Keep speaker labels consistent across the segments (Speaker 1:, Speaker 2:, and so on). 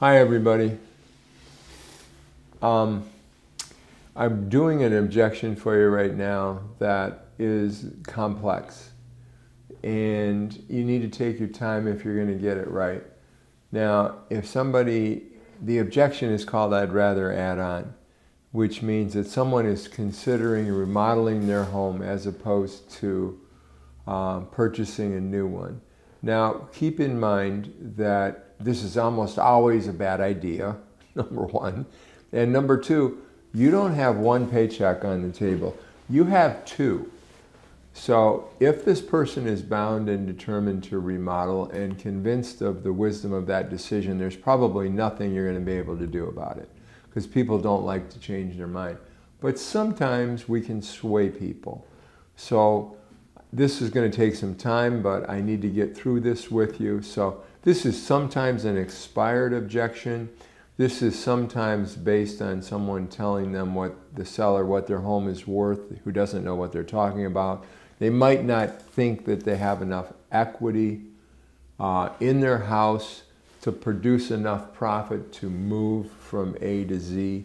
Speaker 1: Hi, everybody. I'm doing an objection for you right now that is complex, and you need to take your time if you're going to get it right. Now, the objection is called I'd rather add on, which means that someone is considering remodeling their home as opposed to purchasing a new one. Now, keep in mind that this is almost always a bad idea, number one. And number two, you don't have one paycheck on the table. You have two. So if this person is bound and determined to remodel and convinced of the wisdom of that decision, there's probably nothing you're going to be able to do about it, because people don't like to change their mind. But sometimes we can sway people. So this is going to take some time, but I need to get through this with you. So this is sometimes an expired objection. This is sometimes based on someone telling them what their home is worth, who doesn't know what they're talking about. They might not think that they have enough equity in their house to produce enough profit to move from A to Z.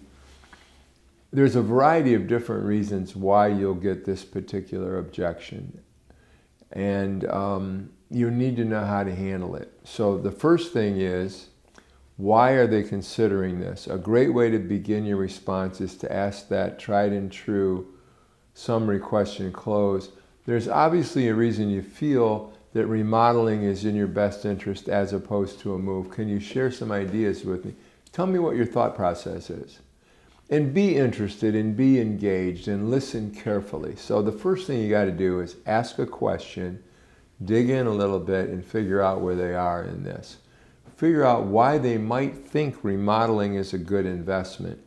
Speaker 1: There's a variety of different reasons why you'll get this particular objection. And you need to know how to handle it. So the first thing is, why are they considering this? A great way to begin your response is to ask that tried and true summary question close. There's obviously a reason you feel that remodeling is in your best interest as opposed to a move. Can you share some ideas with me? Tell me what your thought process is. And be interested and be engaged and listen carefully. So the first thing you got to do is ask a question, dig in a little bit, and figure out where they are in this. Figure out why they might think remodeling is a good investment.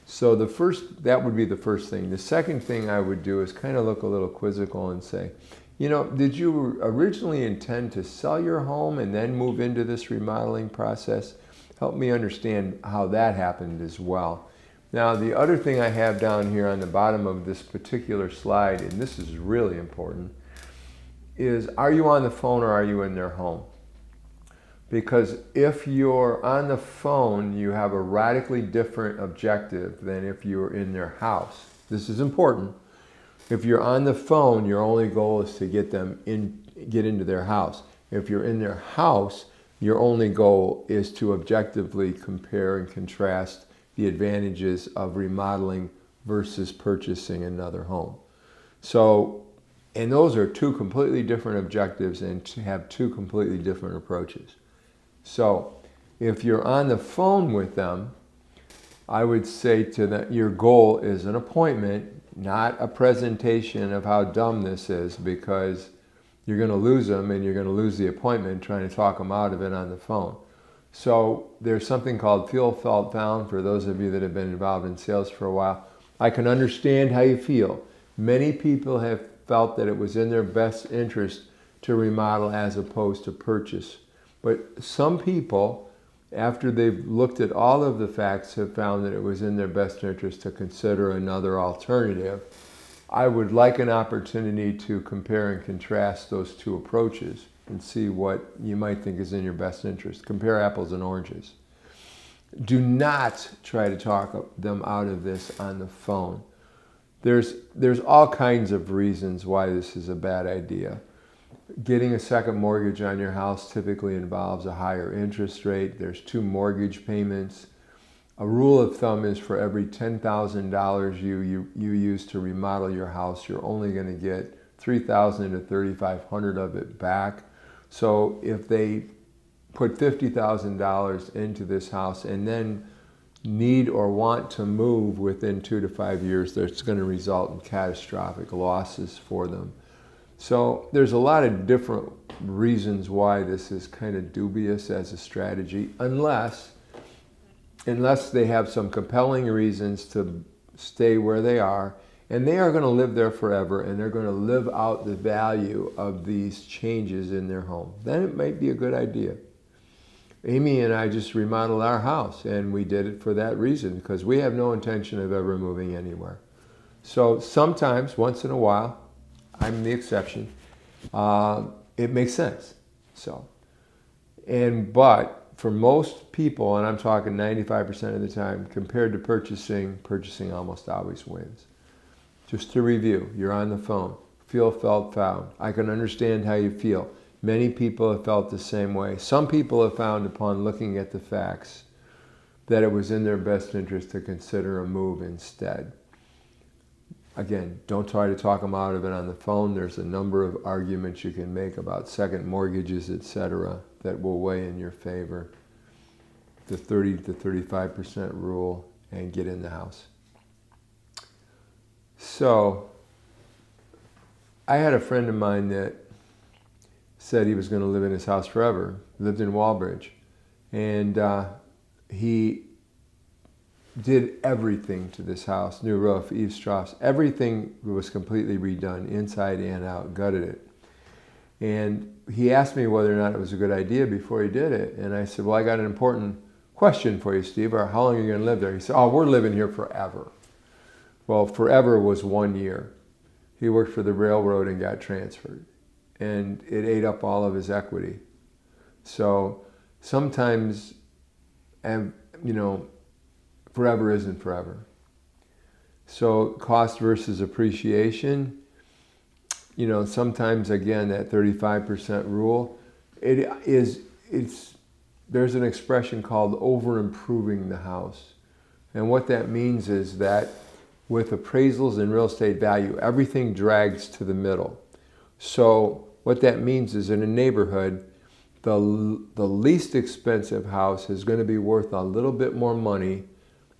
Speaker 1: So that would be the first thing. The second thing I would do is kind of look a little quizzical and say, did you originally intend to sell your home and then move into this remodeling process? Help me understand how that happened as well. Now, the other thing I have down here on the bottom of this particular slide, and this is really important, is are you on the phone or are you in their home? Because if you're on the phone, you have a radically different objective than if you're in their house. This is important. If you're on the phone, your only goal is to get into their house. If you're in their house, your only goal is to objectively compare and contrast the advantages of remodeling versus purchasing another home. And those are two completely different objectives and have two completely different approaches. So if you're on the phone with them, I would say to them, your goal is an appointment, not a presentation of how dumb this is, because you're going to lose them and you're going to lose the appointment trying to talk them out of it on the phone. So there's something called feel, felt, found for those of you that have been involved in sales for a while. I can understand how you feel. Many people have felt that it was in their best interest to remodel as opposed to purchase. But some people, after they've looked at all of the facts, have found that it was in their best interest to consider another alternative. I would like an opportunity to compare and contrast those two approaches and see what you might think is in your best interest. Compare apples and oranges. Do not try to talk them out of this on the phone. There's all kinds of reasons why this is a bad idea. Getting a second mortgage on your house typically involves a higher interest rate. There's 2 mortgage payments. A rule of thumb is for every $10,000 you use to remodel your house, you're only going to get $3,000 to $3,500 of it back. So if they put $50,000 into this house and then need or want to move within 2 to 5 years, that's going to result in catastrophic losses for them. So there's a lot of different reasons why this is kind of dubious as a strategy, unless they have some compelling reasons to stay where they are, and they are going to live there forever, and they're going to live out the value of these changes in their home. Then it might be a good idea. Amy and I just remodeled our house, and we did it for that reason, because we have no intention of ever moving anywhere. So sometimes, once in a while, I'm the exception, it makes sense. But for most people, and I'm talking 95% of the time, compared to purchasing almost always wins. Just to review, you're on the phone. Feel, felt, found. I can understand how you feel. Many people have felt the same way. Some people have found upon looking at the facts that it was in their best interest to consider a move instead. Again, don't try to talk them out of it on the phone. There's a number of arguments you can make about second mortgages, etc., that will weigh in your favor. The 30 to 35% rule, and get in the house. So, I had a friend of mine that said he was going to live in his house forever. Lived in Walbridge, and he did everything to this house. New roof, eaves, troughs, everything was completely redone, inside and out, gutted it. And he asked me whether or not it was a good idea before he did it. And I said, well, I got an important question for you, Steve. How long are you going to live there? He said, oh, we're living here forever. Well, forever was 1 year. He worked for the railroad and got transferred. And it ate up all of his equity. So sometimes, and forever isn't forever. So cost versus appreciation, sometimes again that 35% rule, there's an expression called over improving the house. And what that means is that with appraisals and real estate value, everything drags to the middle. So what that means is in a neighborhood, the least expensive house is going to be worth a little bit more money,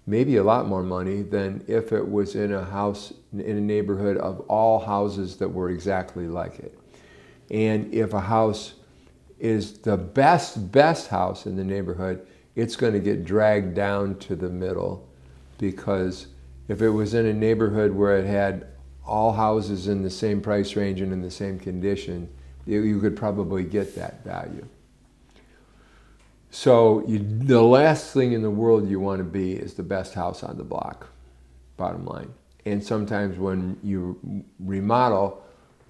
Speaker 1: maybe a lot more money, than if it was in a house in a neighborhood of all houses that were exactly like it. And if a house is the best house in the neighborhood, it's going to get dragged down to the middle, because if it was in a neighborhood where it had all houses in the same price range and in the same condition, you could probably get that value. So the last thing in the world you want to be is the best house on the block, bottom line. And sometimes when you remodel,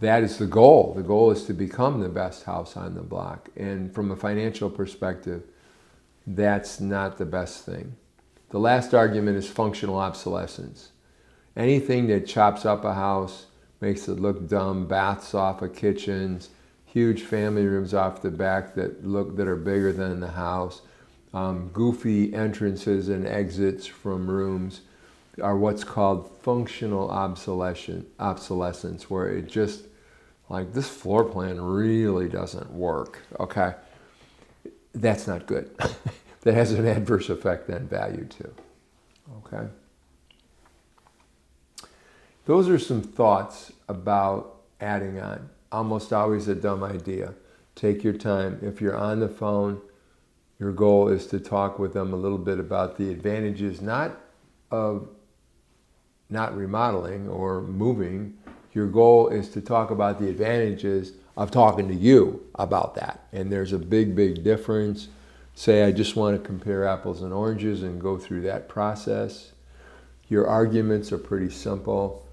Speaker 1: that is the goal. The goal is to become the best house on the block. And from a financial perspective, that's not the best thing. The last argument is functional obsolescence. Anything that chops up a house, makes it look dumb, baths off of kitchens, huge family rooms off the back that are bigger than the house, goofy entrances and exits from rooms are what's called functional obsolescence, where it just, like, this floor plan really doesn't work, okay? That's not good. That has an adverse effect on value too, okay? Those are some thoughts about adding on. Almost always a dumb idea. Take your time. If you're on the phone, your goal is to talk with them a little bit about the advantages, not of not remodeling or moving. Your goal is to talk about the advantages of talking to you about that. And there's a big, big difference. Say, I just want to compare apples and oranges and go through that process. Your arguments are pretty simple.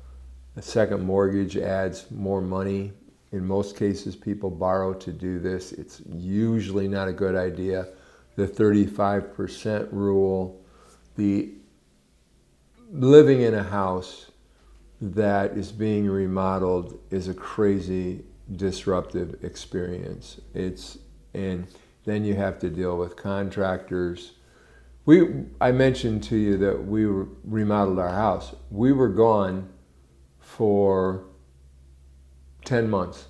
Speaker 1: A second mortgage adds more money. In most cases, people borrow to do this. It's usually not a good idea. The 35% rule, the living in a house that is being remodeled is a crazy, disruptive experience. And then you have to deal with contractors. I mentioned to you that we remodeled our house. We were gone for 10 months.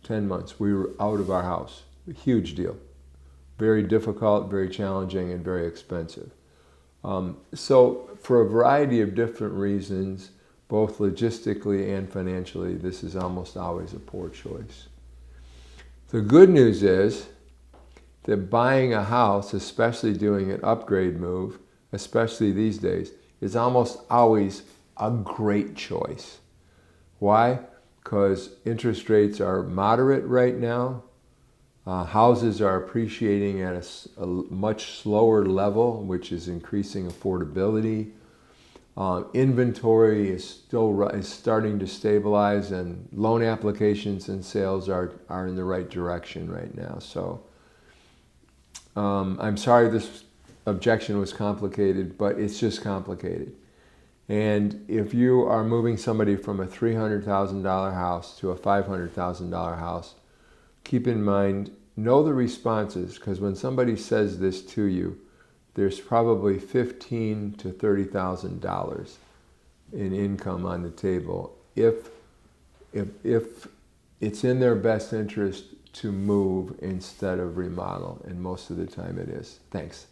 Speaker 1: 10 months. We were out of our house. A huge deal. Very difficult, very challenging, and very expensive. So for a variety of different reasons, both logistically and financially, this is almost always a poor choice. The good news is that buying a house, especially doing an upgrade move, especially these days, is almost always a great choice. Why? Because interest rates are moderate right now. Houses are appreciating at a much slower level, which is increasing affordability. Inventory is starting to stabilize, and loan applications and sales are in the right direction right now. So I'm sorry this objection was complicated, but it's just complicated. And if you are moving somebody from a $300,000 house to a $500,000 house, keep in mind, know the responses, because when somebody says this to you, there's probably $15,000 to $30,000 in income on the table if it's in their best interest to move instead of remodel, and most of the time it is. Thanks.